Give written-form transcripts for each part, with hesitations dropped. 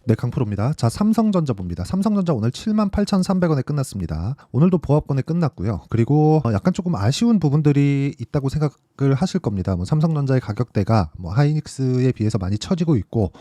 네, 강프로입니다. 자, 삼성전자 봅니다. 삼성전자 오늘 78,300원에 끝났습니다. 오늘도 보합권에 끝났고요. 그리고 약간 조금 아쉬운 부분들이 있다고 생각을 하실 겁니다. 뭐 삼성전자의 가격대가 뭐 하이닉스에 비해서 많이 처지고 있고,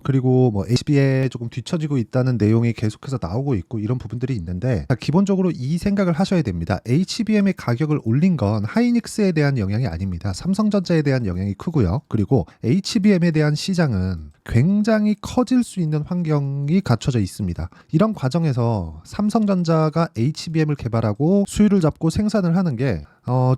그리고 뭐 HB에 조금 뒤처지고 있다는 내용이 계속해서 나오고 있고 이런 부분들이 있는데, 기본적으로 이 생각을 하셔야 됩니다. HBM의 가격을 올린 건 하이닉스에 대한 영향이 아닙니다. 삼성전자에 대한 영향이 크고요. 그리고 HBM에 대한 시장은 굉장히 커질 수 있는 환경이 갖춰져 있습니다. 이런 과정에서 삼성전자가 HBM을 개발하고 수율을 잡고 생산을 하는 게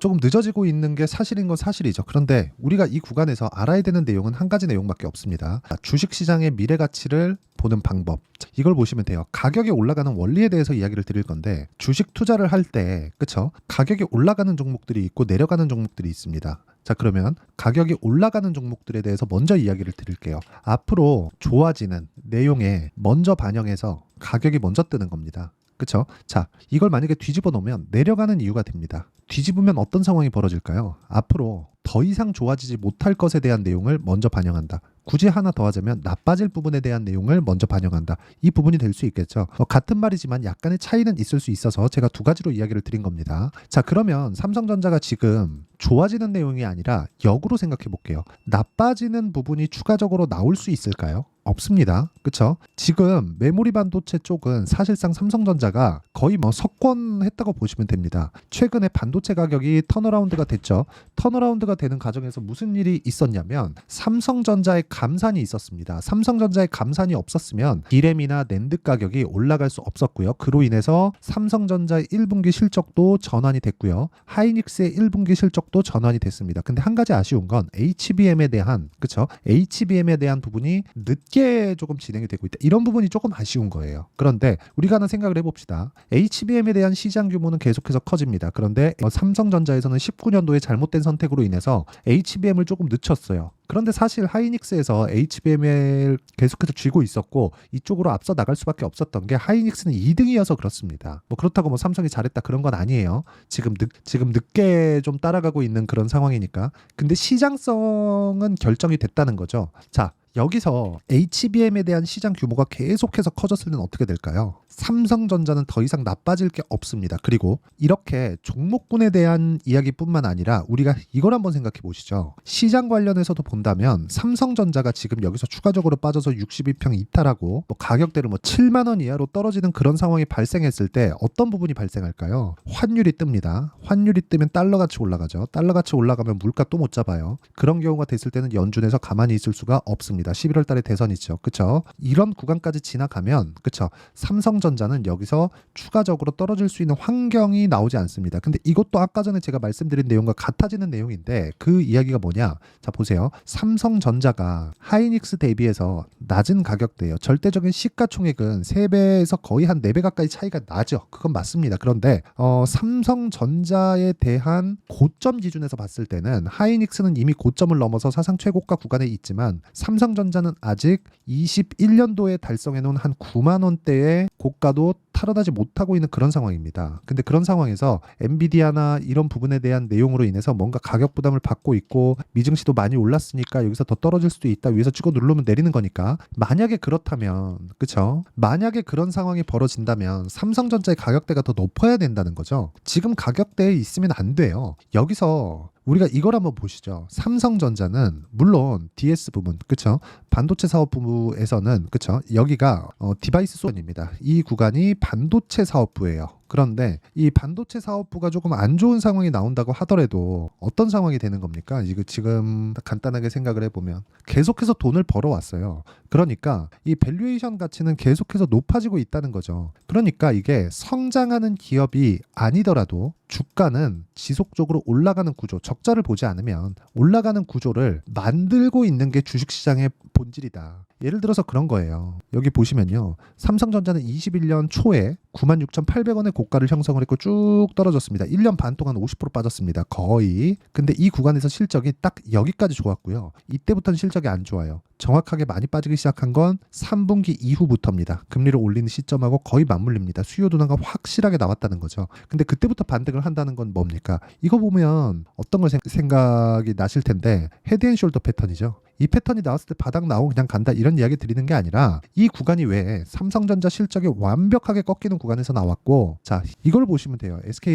조금 늦어지고 있는 게 사실인 건 사실이죠. 그런데 우리가 이 구간에서 알아야 되는 내용은 한 가지 내용밖에 없습니다. 주식시장의 미래 가치를 보는 방법. 이걸 보시면 돼요. 가격이 올라가는 원리에 대해서 이야기를 드릴 건데, 주식 투자를 할 때, 그쵸? 가격이 올라가는 종목들이 있고 내려가는 종목들이 있습니다. 자, 그러면 가격이 올라가는 종목들에 대해서 먼저 이야기를 드릴게요. 앞으로 좋아지는 내용에 먼저 반영해서 가격이 먼저 뜨는 겁니다. 그쵸? 자, 이걸 만약에 뒤집어 놓으면 내려가는 이유가 됩니다. 뒤집으면 어떤 상황이 벌어질까요? 앞으로 더 이상 좋아지지 못할 것에 대한 내용을 먼저 반영한다. 굳이 하나 더 하자면 나빠질 부분에 대한 내용을 먼저 반영한다. 이 부분이 될 수 있겠죠. 같은 말이지만 약간의 차이는 있을 수 있어서 제가 두 가지로 이야기를 드린 겁니다. 자, 그러면 삼성전자가 지금 좋아지는 내용이 아니라 역으로 생각해 볼게요. 나빠지는 부분이 추가적으로 나올 수 있을까요? 없습니다. 그쵸? 지금 메모리 반도체 쪽은 사실상 삼성전자가 거의 뭐 석권했다고 보시면 됩니다. 최근에 반도체 가격이 턴어라운드가 됐죠. 턴어라운드가 되는 과정에서 무슨 일이 있었냐면 삼성전자의 감산이 있었습니다. 삼성전자의 감산이 없었으면 D램이나 낸드 가격이 올라갈 수 없었고요. 그로 인해서 삼성전자의 1분기 실적도 전환이 됐고요. 하이닉스의 1분기 실적도 전환이 됐습니다. 근데 한 가지 아쉬운 건 HBM에 대한, 그쵸? HBM에 대한 부분이 늦게 조금 진행이 되고 있다. 이런 부분이 조금 아쉬운 거예요. 그런데 우리가 하나 생각을 해봅시다. HBM에 대한 시장 규모는 계속해서 커집니다. 그런데 삼성전자에서는 19년도에 잘못된 선택으로 인해서 HBM을 조금 늦췄어요. 그런데 사실 하이닉스에서 HBM을 계속해서 쥐고 있었고 이쪽으로 앞서 나갈 수밖에 없었던 게 하이닉스는 2등이어서 그렇습니다. 뭐 그렇다고 뭐 삼성이 잘했다 그런 건 아니에요. 지금 늦게 좀 따라가고 있는 그런 상황이니까. 근데 시장성은 결정이 됐다는 거죠. 자, 여기서 HBM에 대한 시장 규모가 계속해서 커졌을 때는 어떻게 될까요? 삼성전자는 더 이상 나빠질 게 없습니다. 그리고 이렇게 종목군에 대한 이야기뿐만 아니라 우리가 이걸 한번 생각해 보시죠. 시장 관련해서도 본다면 삼성전자가 지금 여기서 추가적으로 빠져서 62평 이탈하고 뭐 가격대를 뭐 7만 원 이하로 떨어지는 그런 상황이 발생했을 때 어떤 부분이 발생할까요? 환율이 뜹니다. 환율이 뜨면 달러같이 올라가죠. 달러같이 올라가면 물가 또 못 잡아요. 그런 경우가 됐을 때는 연준에서 가만히 있을 수가 없습니다. 11월 달에 대선이 있죠. 그쵸? 이런 구간까지 지나가면, 그쵸? 삼성전자는 여기서 추가적으로 떨어질 수 있는 환경이 나오지 않습니다. 근데 이것도 아까 전에 제가 말씀드린 내용과 같아지는 내용인데 그 이야기가 뭐냐? 자, 보세요. 삼성전자가 하이닉스 대비해서 낮은 가격대예요. 절대적인 시가총액은 3배에서 거의 한 4배 가까이 차이가 나죠. 그건 맞습니다. 그런데 삼성전자에 대한 고점 기준에서 봤을 때는 하이닉스는 이미 고점을 넘어서 사상 최고가 구간에 있지만 삼성전자는 아직 21년도에 달성해놓은 한 9만 원대의 고가도 탈환하지 못하고 있는 그런 상황입니다. 근데 그런 상황에서 엔비디아나 이런 부분에 대한 내용으로 인해서 뭔가 가격 부담을 받고 있고 미증시도 많이 올랐으니까 여기서 더 떨어질 수도 있다. 위에서 찍어 누르면 내리는 거니까. 만약에 그렇다면, 그쵸? 만약에 그런 상황이 벌어진다면 삼성전자의 가격대가 더 높아야 된다는 거죠. 지금 가격대에 있으면 안 돼요. 여기서 우리가 이걸 한번 보시죠. 삼성전자는 물론 DS 부분, 그쵸? 반도체 사업부에서는, 그쵸? 여기가 디바이스 소입니다. 이 구간이 반도체 사업부예요. 그런데 이 반도체 사업부가 조금 안 좋은 상황이 나온다고 하더라도 어떤 상황이 되는 겁니까? 이거 지금 간단하게 생각을 해보면 계속해서 돈을 벌어왔어요. 그러니까 이 밸류에이션 가치는 계속해서 높아지고 있다는 거죠. 그러니까 이게 성장하는 기업이 아니더라도 주가는 지속적으로 올라가는 구조, 적자를 보지 않으면 올라가는 구조를 만들고 있는 게 주식시장의 본질이다. 예를 들어서 그런 거예요. 여기 보시면요. 삼성전자는 21년 초에 96,800원의 고가를 형성을 했고 쭉 떨어졌습니다. 1년 반 동안 50% 빠졌습니다. 거의. 근데 이 구간에서 실적이 딱 여기까지 좋았고요. 이때부터는 실적이 안 좋아요. 정확하게 많이 빠지기 시작한 건 3분기 이후부터입니다. 금리를 올리는 시점하고 거의 맞물립니다. 수요 둔화가 확실하게 나왔다는 거죠. 근데 그때부터 반등을 한다는 건 뭡니까? 이거 보면 어떤 걸 생각이 나실 텐데 헤드앤숄더 패턴이죠. 이 패턴이 나왔을 때 바닥 나오고 그냥 간다 이런 이야기 드리는 게 아니라 이 구간이 왜 삼성전자 실적이 완벽하게 꺾이는 구간에서 나왔고, 자 이걸 보시면 돼요. SK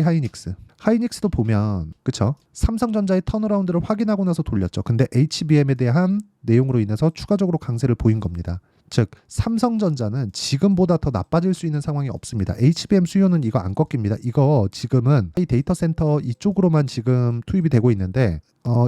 하이닉스도 보면 그쵸? 삼성전자의 턴어라운드를 확인하고 나서 돌렸죠. 근데 HBM에 대한 내용으로 인해서 추가적으로 강세를 보인 겁니다. 즉 삼성전자는 지금보다 더 나빠질 수 있는 상황이 없습니다. HBM 수요는 이거 안 꺾입니다. 이거 지금은 이 데이터 센터 이쪽으로만 지금 투입이 되고 있는데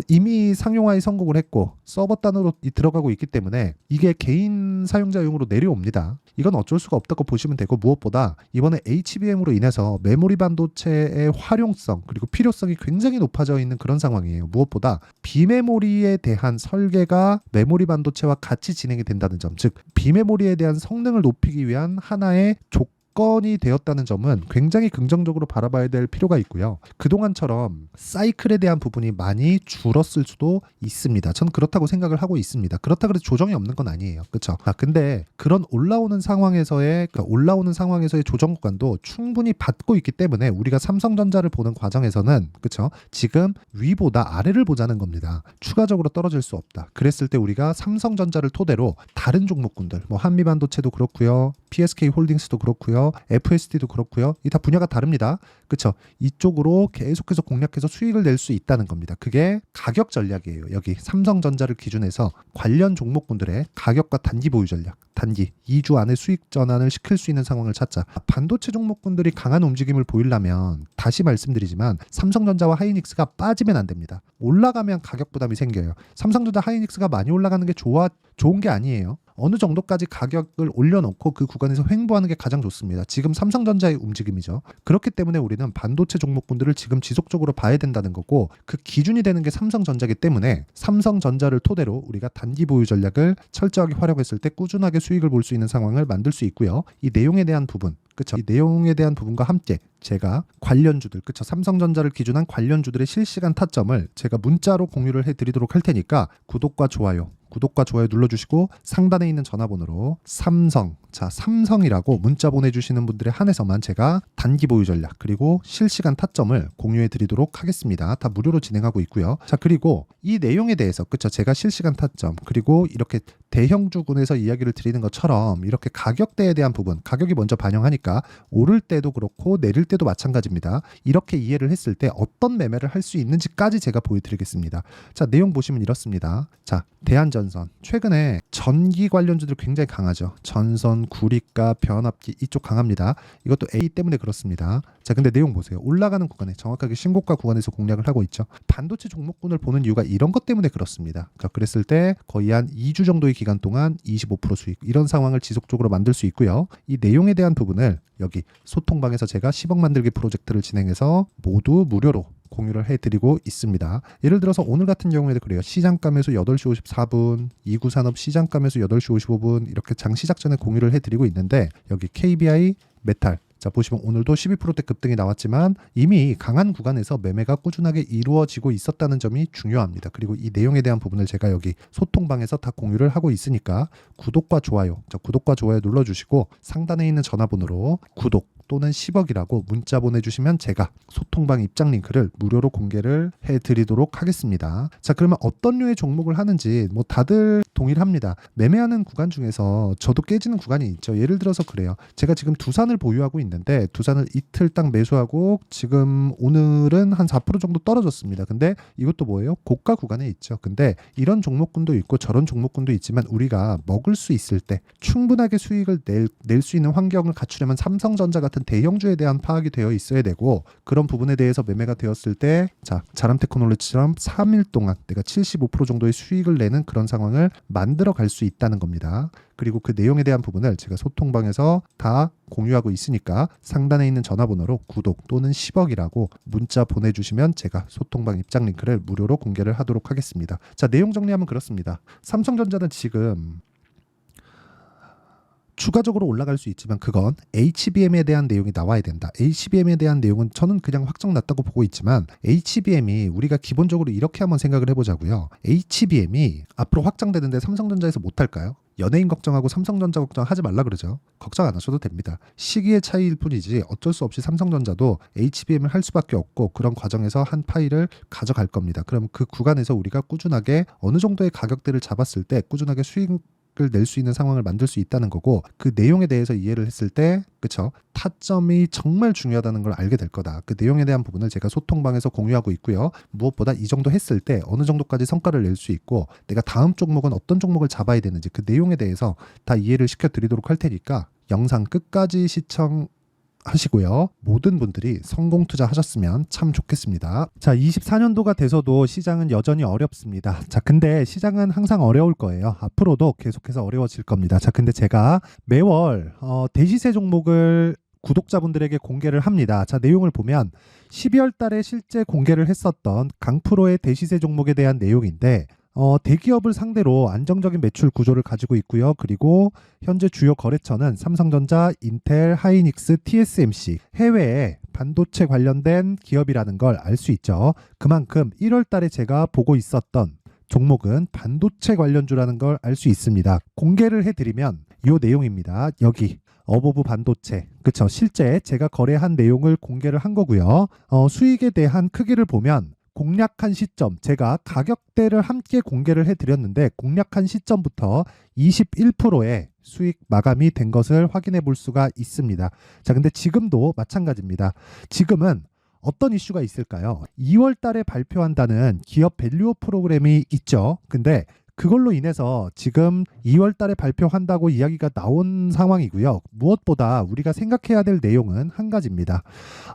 이미 상용화에 성공을 했고 서버 단으로 들어가고 있기 때문에 이게 개인 사용자용으로 내려옵니다. 이건 어쩔 수가 없다고 보시면 되고, 무엇보다 이번에 HBM으로 인해서 메모리 반도체의 활용성 그리고 필요성이 굉장히 높아져 있는 그런 상황이에요. 무엇보다 비메모리에 대한 설계가 메모리 반도체와 같이 진행이 된다는 점, 즉 비메모리에 대한 성능을 높이기 위한 하나의 조건이 되었다는 점은 굉장히 긍정적으로 바라봐야 될 필요가 있고요. 그동안처럼 사이클에 대한 부분이 많이 줄었을 수도 있습니다. 전 그렇다고 생각을 하고 있습니다. 그렇다 그래서 조정이 없는 건 아니에요. 그렇죠? 근데 그런 올라오는 상황에서의 조정 구간도 충분히 받고 있기 때문에 우리가 삼성전자를 보는 과정에서는 그렇죠? 지금 위보다 아래를 보자는 겁니다. 추가적으로 떨어질 수 없다. 그랬을 때 우리가 삼성전자를 토대로 다른 종목군들, 뭐 한미반도체도 그렇고요, PSK 홀딩스도 그렇고요, FSD도 그렇고요. 이 다 분야가 다릅니다. 그렇죠? 이쪽으로 계속해서 공략해서 수익을 낼 수 있다는 겁니다. 그게 가격 전략이에요. 여기 삼성전자를 기준해서 관련 종목군들의 가격과 단기 보유 전략, 단기 2주 안에 수익 전환을 시킬 수 있는 상황을 찾자. 반도체 종목군들이 강한 움직임을 보이려면 다시 말씀드리지만 삼성전자와 하이닉스가 빠지면 안 됩니다. 올라가면 가격 부담이 생겨요. 삼성전자 하이닉스가 많이 올라가는 게 좋은 게 아니에요. 어느 정도까지 가격을 올려놓고 그 구간에서 횡보하는 게 가장 좋습니다. 지금 삼성전자의 움직임이죠. 그렇기 때문에 우리는 반도체 종목군들을 지금 지속적으로 봐야 된다는 거고, 그 기준이 되는 게 삼성전자이기 때문에 삼성전자를 토대로 우리가 단기 보유 전략을 철저하게 활용했을 때 꾸준하게 수익을 볼 수 있는 상황을 만들 수 있고요. 이 내용에 대한 부분, 그쵸? 이 내용에 대한 부분과 함께 제가 관련주들, 그쵸? 삼성전자를 기준한 관련주들의 실시간 타점을 제가 문자로 공유를 해드리도록 할 테니까 구독과 좋아요 눌러주시고 상단에 있는 전화번호로 삼성이라고 문자 보내주시는 분들에 한해서만 제가 단기 보유 전략 그리고 실시간 타점을 공유해 드리도록 하겠습니다. 다 무료로 진행하고 있고요. 자, 그리고 이 내용에 대해서 그쵸? 제가 실시간 타점 그리고 이렇게 대형주군에서 이야기를 드리는 것처럼 이렇게 가격대에 대한 부분, 가격이 먼저 반영하니까 오를 때도 그렇고 내릴 때도 마찬가지입니다. 이렇게 이해를 했을 때 어떤 매매를 할 수 있는지까지 제가 보여드리겠습니다. 자, 내용 보시면 이렇습니다. 자, 대한전선 최근에 전기 관련주들 굉장히 강하죠. 전선, 구리가, 변압기 이쪽 강합니다. 이것도 A 때문에 그렇습니다. 자, 근데 내용 보세요. 올라가는 구간에 정확하게 신고가 구간에서 공략을 하고 있죠. 반도체 종목군을 보는 이유가 이런 것 때문에 그렇습니다. 자, 그랬을 때 거의 한 2주 정도의 기간 동안 25% 수익, 이런 상황을 지속적으로 만들 수 있고요. 이 내용에 대한 부분을 여기 소통방에서 제가 10억 만들기 프로젝트를 진행해서 모두 무료로 공유를 해드리고 있습니다. 예를 들어서 오늘 같은 경우에도 그래요. 시장가 매수 8시 54분, 이구산업 시장가 매수 8시 55분 이렇게 장 시작 전에 공유를 해드리고 있는데, 여기 KBI 메탈, 자 보시면 오늘도 12%대 급등이 나왔지만 이미 강한 구간에서 매매가 꾸준하게 이루어지고 있었다는 점이 중요합니다. 그리고 이 내용에 대한 부분을 제가 여기 소통방에서 다 공유를 하고 있으니까 구독과 좋아요 눌러주시고 상단에 있는 전화번호로 구독 또는 10억이라고 문자 보내주시면 제가 소통방 입장 링크를 무료로 공개를 해드리도록 하겠습니다. 자, 그러면 어떤 류의 종목을 하는지 뭐 다들 동일합니다. 매매하는 구간 중에서 저도 깨지는 구간이 있죠. 예를 들어서 그래요. 제가 지금 두산을 보유하고 있는데 두산을 이틀 딱 매수하고 지금 오늘은 한 4% 정도 떨어졌습니다. 근데 이것도 뭐예요? 고가 구간에 있죠. 근데 이런 종목군도 있고 저런 종목군도 있지만 우리가 먹을 수 있을 때 충분하게 수익을 낼 수 있는 환경을 갖추려면 삼성전자 같은 대형주에 대한 파악이 되어 있어야 되고, 그런 부분에 대해서 매매가 되었을 때 자, 자람테크놀로지처럼 3일 동안 내가 75% 정도의 수익을 내는 그런 상황을 만들어 갈 수 있다는 겁니다. 그리고 그 내용에 대한 부분을 제가 소통방에서 다 공유하고 있으니까 상단에 있는 전화번호로 구독 또는 10억이라고 문자 보내주시면 제가 소통방 입장 링크를 무료로 공개를 하도록 하겠습니다. 자, 내용 정리하면 그렇습니다. 삼성전자는 지금 추가적으로 올라갈 수 있지만 그건 HBM에 대한 내용이 나와야 된다. HBM에 대한 내용은 저는 그냥 확정 났다고 보고 있지만 HBM이 우리가 기본적으로 이렇게 한번 생각을 해보자고요. HBM이 앞으로 확장되는데 삼성전자에서 못할까요? 연예인 걱정하고 삼성전자 걱정하지 말라 그러죠. 걱정 안 하셔도 됩니다. 시기의 차이일 뿐이지 어쩔 수 없이 삼성전자도 HBM을 할 수밖에 없고 그런 과정에서 한 파일을 가져갈 겁니다. 그럼 그 구간에서 우리가 꾸준하게 어느 정도의 가격대를 잡았을 때 꾸준하게 수익을 낼 수 있는 상황을 만들 수 있다는 거고 그 내용에 대해서 이해를 했을 때 그쵸? 타점이 정말 중요하다는 걸 알게 될 거다. 그 내용에 대한 부분을 제가 소통방에서 공유하고 있고요. 무엇보다 이 정도 했을 때 어느 정도까지 성과를 낼 수 있고 내가 다음 종목은 어떤 종목을 잡아야 되는지 그 내용에 대해서 다 이해를 시켜드리도록 할 테니까 영상 끝까지 시청하시고요. 모든 분들이 성공 투자하셨으면 참 좋겠습니다. 자, 24년도가 돼서도 시장은 여전히 어렵습니다. 자, 근데 시장은 항상 어려울 거예요. 앞으로도 계속해서 어려워질 겁니다. 자, 근데 제가 매월 대시세 종목을 구독자분들에게 공개를 합니다. 자, 내용을 보면 12월 달에 실제 공개를 했었던 강프로의 대시세 종목에 대한 내용인데 대기업을 상대로 안정적인 매출 구조를 가지고 있고요. 그리고 현재 주요 거래처는 삼성전자, 인텔, 하이닉스, TSMC, 해외에 반도체 관련된 기업이라는 걸 알 수 있죠. 그만큼 1월 달에 제가 보고 있었던 종목은 반도체 관련주라는 걸 알 수 있습니다. 공개를 해드리면 이 내용입니다. 여기 어보브 반도체, 그쵸? 실제 제가 거래한 내용을 공개를 한 거고요. 수익에 대한 크기를 보면 공략한 시점, 제가 가격대를 함께 공개를 해드렸는데 공략한 시점부터 21%의 수익 마감이 된 것을 확인해 볼 수가 있습니다. 자, 근데 지금도 마찬가지입니다. 지금은 어떤 이슈가 있을까요? 2월 달에 발표한다는 기업 밸류업 프로그램이 있죠. 근데 그걸로 인해서 지금 2월 달에 발표한다고 이야기가 나온 상황이고요. 무엇보다 우리가 생각해야 될 내용은 한 가지입니다.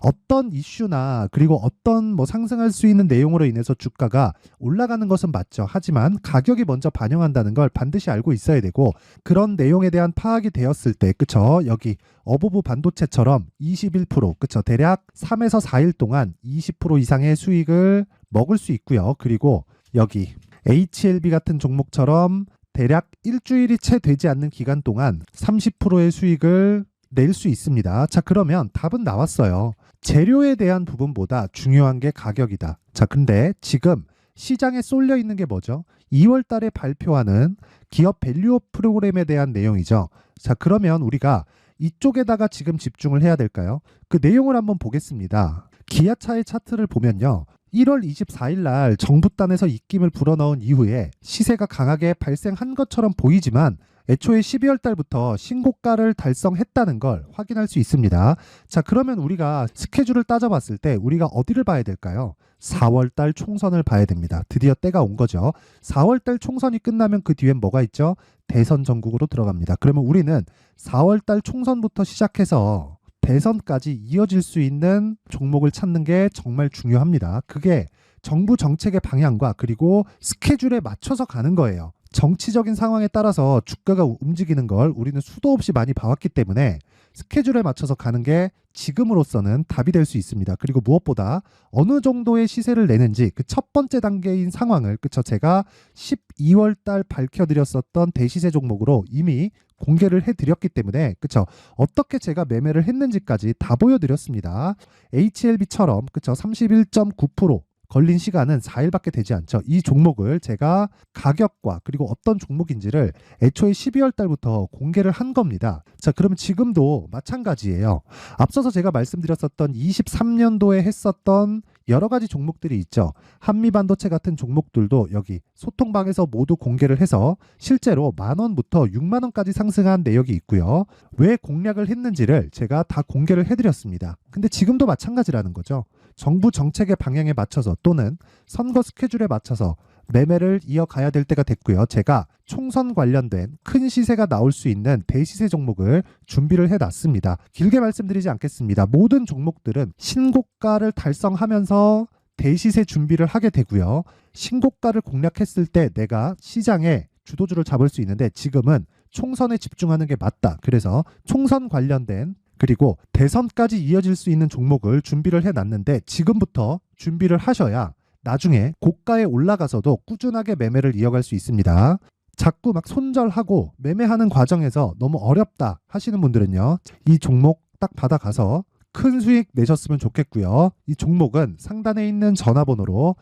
어떤 이슈나 그리고 어떤 상승할 수 있는 내용으로 인해서 주가가 올라가는 것은 맞죠. 하지만 가격이 먼저 반영한다는 걸 반드시 알고 있어야 되고 그런 내용에 대한 파악이 되었을 때 그쵸? 여기 어보브 반도체처럼 21% 그쵸? 대략 3에서 4일 동안 20% 이상의 수익을 먹을 수 있고요. 그리고 여기 HLB 같은 종목처럼 대략 일주일이 채 되지 않는 기간 동안 30%의 수익을 낼 수 있습니다. 자, 그러면 답은 나왔어요. 재료에 대한 부분보다 중요한 게 가격이다. 자, 근데 지금 시장에 쏠려 있는 게 뭐죠? 2월 달에 발표하는 기업 밸류업 프로그램에 대한 내용이죠. 자, 그러면 우리가 이쪽에다가 지금 집중을 해야 될까요? 그 내용을 한번 보겠습니다. 기아차의 차트를 보면요. 1월 24일 날 정부단에서 입김을 불어넣은 이후에 시세가 강하게 발생한 것처럼 보이지만 애초에 12월 달부터 신고가를 달성했다는 걸 확인할 수 있습니다. 자, 그러면 우리가 스케줄을 따져봤을 때 우리가 어디를 봐야 될까요? 4월 달 총선을 봐야 됩니다. 드디어 때가 온 거죠. 4월 달 총선이 끝나면 그 뒤엔 뭐가 있죠? 대선 전국으로 들어갑니다. 그러면 우리는 4월 달 총선부터 시작해서 대선까지 이어질 수 있는 종목을 찾는 게 정말 중요합니다. 그게 정부 정책의 방향과 그리고 스케줄에 맞춰서 가는 거예요. 정치적인 상황에 따라서 주가가 움직이는 걸 우리는 수도 없이 많이 봐왔기 때문에 스케줄에 맞춰서 가는 게 지금으로서는 답이 될 수 있습니다. 그리고 무엇보다 어느 정도의 시세를 내는지 그 첫 번째 단계인 상황을 그쵸? 제가 12월 달 밝혀드렸었던 대시세 종목으로 이미 공개를 해드렸기 때문에 그쵸? 어떻게 제가 매매를 했는지까지 다 보여드렸습니다. HLB처럼 그쵸? 31.9% 걸린 시간은 4일밖에 되지 않죠. 이 종목을 제가 가격과 그리고 어떤 종목인지를 애초에 12월 달부터 공개를 한 겁니다. 자, 그러면 지금도 마찬가지예요. 앞서서 제가 말씀드렸었던 23년도에 했었던 여러 가지 종목들이 있죠. 한미반도체 같은 종목들도 여기 소통방에서 모두 공개를 해서 실제로 10,000원부터 60,000원까지 상승한 내역이 있고요. 왜 공략을 했는지를 제가 다 공개를 해드렸습니다. 근데 지금도 마찬가지라는 거죠. 정부 정책의 방향에 맞춰서 또는 선거 스케줄에 맞춰서 매매를 이어가야 될 때가 됐고요. 제가 총선 관련된 큰 시세가 나올 수 있는 대시세 종목을 준비를 해놨습니다. 길게 말씀드리지 않겠습니다. 모든 종목들은 신고가를 달성하면서 대시세 준비를 하게 되고요. 신고가를 공략했을 때 내가 시장에 주도주를 잡을 수 있는데 지금은 총선에 집중하는 게 맞다. 그래서 총선 관련된 그리고 대선까지 이어질 수 있는 종목을 준비를 해놨는데 지금부터 준비를 하셔야 나중에 고가에 올라가서도 꾸준하게 매매를 이어갈 수 있습니다. 자꾸 막 손절하고 매매하는 과정에서 너무 어렵다 하시는 분들은요, 이 종목 딱 받아가서 큰 수익 내셨으면 좋겠고요. 이 종목은 상단에 있는 전화번호로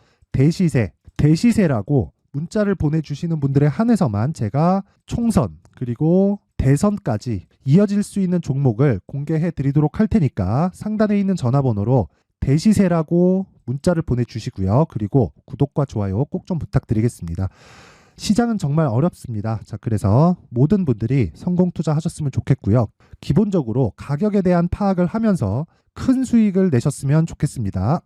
대시세라고 문자를 보내주시는 분들에 한해서만 제가 총선 그리고 대선까지 이어질 수 있는 종목을 공개해 드리도록 할 테니까 상단에 있는 전화번호로 대시세라고 문자를 보내주시고요. 그리고 구독과 좋아요 꼭 좀 부탁드리겠습니다. 시장은 정말 어렵습니다. 자, 그래서 모든 분들이 성공 투자하셨으면 좋겠고요. 기본적으로 가격에 대한 파악을 하면서 큰 수익을 내셨으면 좋겠습니다.